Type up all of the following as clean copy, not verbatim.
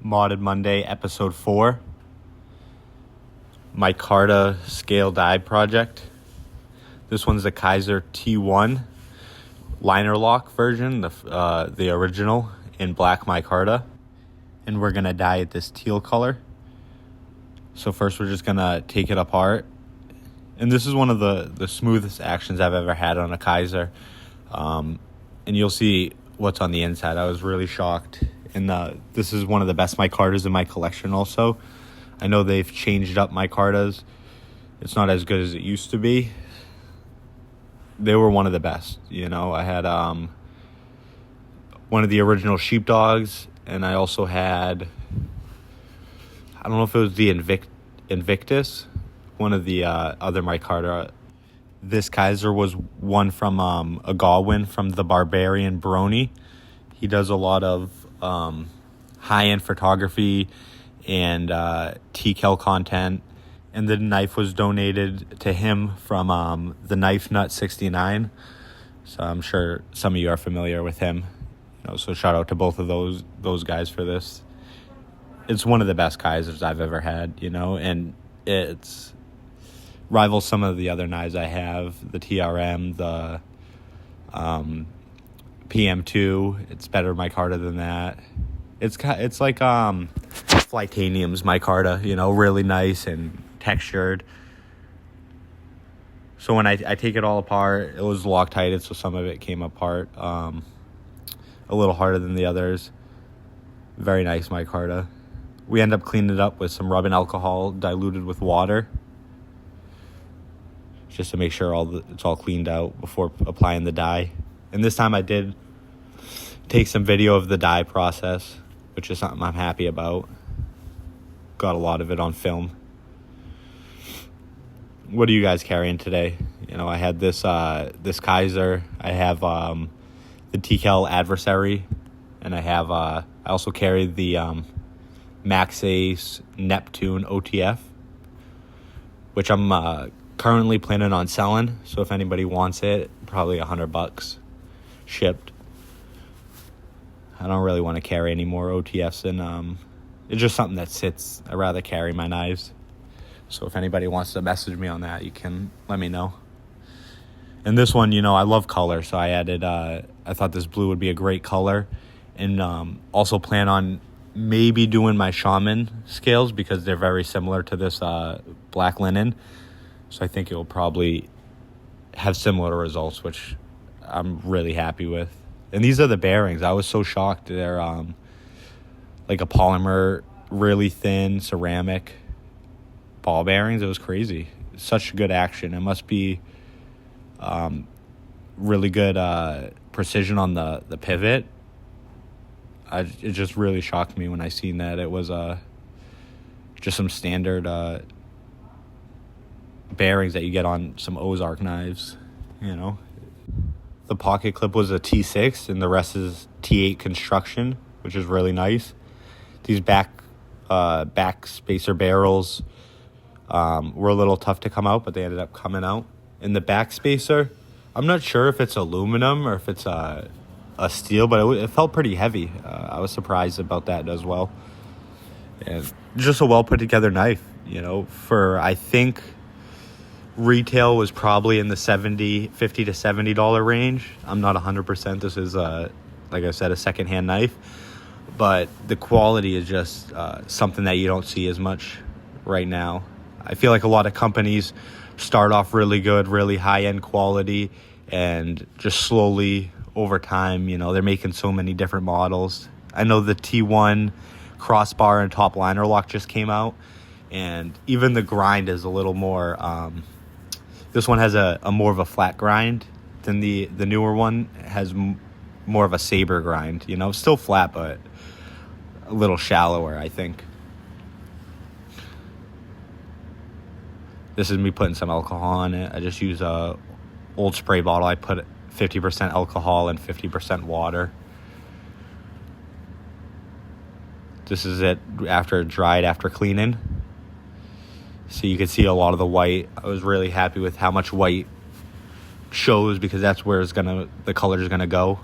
Modded Monday, episode 4. Micarta scale die project. This one's the Kizer T1 liner lock version, the original in black micarta. And we're gonna dye it this teal color. So first we're just gonna take it apart. And this is one of the smoothest actions I've ever had on a Kizer. And you'll see what's on the inside. I was really shocked. And this is one of the best micartas in my collection also. I know they've changed up micartas. It's not as good as it used to be. They were one of the best. You know, I had one of the original sheepdogs, and I also had, I don't know if it was the Invictus, one of the other micarta. This Kizer was one from a Godwin from the Barbarian Brony. He does a lot of high-end photography and TCal content. And the knife was donated to him from the Knife Nut 69. So I'm sure some of you are familiar with him. You know, so shout out to both of those guys for this. It's one of the best Kizers I've ever had, you know, and it's rivals some of the other knives I have, the TRM, the PM2. It's better micarta than that. It's like Flytanium's micarta, you know, really nice and textured. So when I take it all apart, it was Loctited, so some of it came apart a little harder than the others. Very nice micarta. We end up cleaning it up with some rubbing alcohol diluted with water, just to make sure it's all cleaned out before applying the dye. And this time I did take some video of the dye process, which is something I'm happy about. Got a lot of it on film. What are you guys carrying today? You know, I had this Kizer. I have the TCal Adversary, and I also carry the Max Ace Neptune OTF, which I'm currently planning on selling. So if anybody wants it, probably $100 shipped. I don't really want to carry any more OTFs, and it's just something that sits. I'd rather carry my knives. So if anybody wants to message me on that, you can let me know. And this one, you know, I love color, so I added, I thought this blue would be a great color. And also plan on maybe doing my shaman scales because they're very similar to this black linen. So I think it will probably have similar results, which I'm really happy with. And these are the bearings. I was so shocked. They're like a polymer, really thin ceramic ball bearings. It was crazy. Such good action. It must be really good precision on the pivot. It just really shocked me when I seen that. It was just some standard bearings that you get on some Ozark knives, you know. The pocket clip was a T6, and the rest is T8 construction, which is really nice. These back spacer barrels were a little tough to come out, but they ended up coming out. And the back spacer, I'm not sure if it's aluminum or if it's a steel, but it felt pretty heavy. I was surprised about that as well. And just a well put together knife, you know, for I think retail was probably in the $50 to $70 range. I'm not 100%. This is, like I said, a secondhand knife. But the quality is just something that you don't see as much right now. I feel like a lot of companies start off really good, really high-end quality, and just slowly over time, you know, they're making so many different models. I know the T1 crossbar and top liner lock just came out, and even the grind is a little more... this one has a more of a flat grind than the newer one. It has more of a saber grind, you know, still flat, but a little shallower, I think. This is me putting some alcohol on it. I just use a old spray bottle. I put 50% alcohol and 50% water. This is it after it dried, after cleaning. So you can see a lot of the white. I was really happy with how much white shows because that's where the color is gonna go.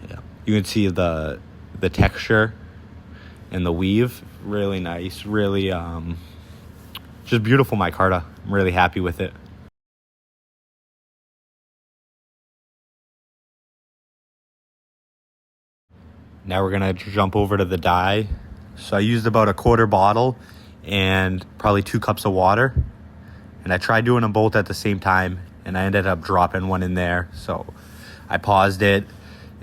Yeah, you can see the the texture and the weave, really nice. Really, just beautiful micarta. I'm really happy with it. Now we're gonna jump over to the dye. So I used about a quarter bottle and probably 2 cups of water. And I tried doing them both at the same time, and I ended up dropping one in there. So I paused it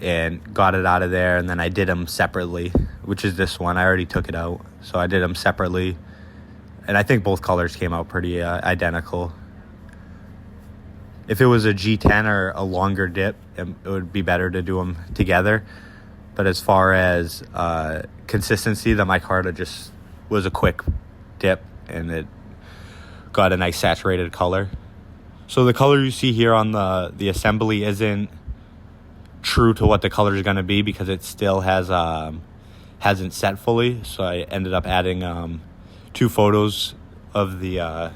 and got it out of there, and then I did them separately, which is this one. I already took it out. So I did them separately. And I think both colors came out pretty identical. If it was a G10 or a longer dip, it would be better to do them together. But as far as consistency, the micarta just was a quick dip, and it got a nice saturated color. So the color you see here on the assembly isn't true to what the color is going to be, because it still hasn't set fully. So I ended up adding 2 photos of the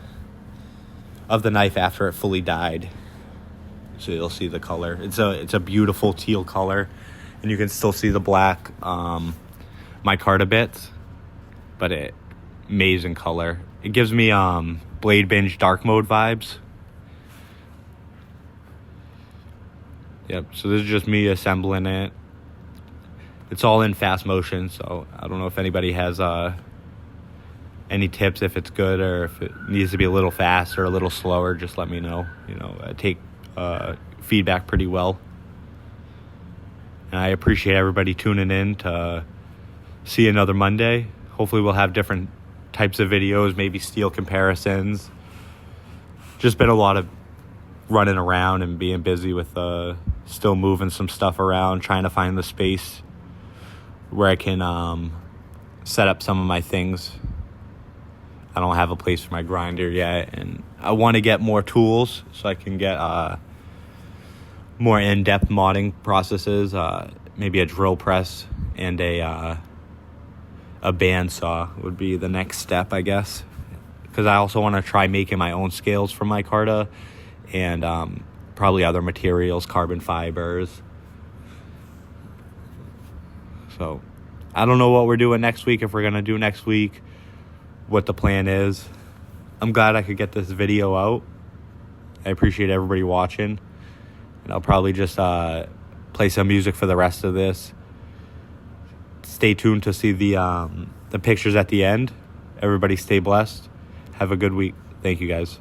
knife after it fully dyed. So you'll see the color. It's a beautiful teal color. And you can still see the black micarta bits, but amazing color. It gives me Blade Binge dark mode vibes. Yep, so this is just me assembling it. It's all in fast motion, so I don't know if anybody has any tips, if it's good or if it needs to be a little faster or a little slower. Just let me know. I take feedback pretty well. And I appreciate everybody tuning in to see another Monday. Hopefully we'll have different types of videos, maybe steel comparisons. Just been a lot of running around and being busy with still moving some stuff around, trying to find the space where I can set up some of my things. I don't have a place for my grinder yet, and I want to get more tools so I can get more in-depth modding processes, maybe a drill press and a bandsaw would be the next step, I guess. Because I also want to try making my own scales for micarta and probably other materials, carbon fibers. So I don't know what we're doing next week, if we're going to do next week, what the plan is. I'm glad I could get this video out. I appreciate everybody watching. And I'll probably just play some music for the rest of this. Stay tuned to see the pictures at the end. Everybody stay blessed. Have a good week. Thank you, guys.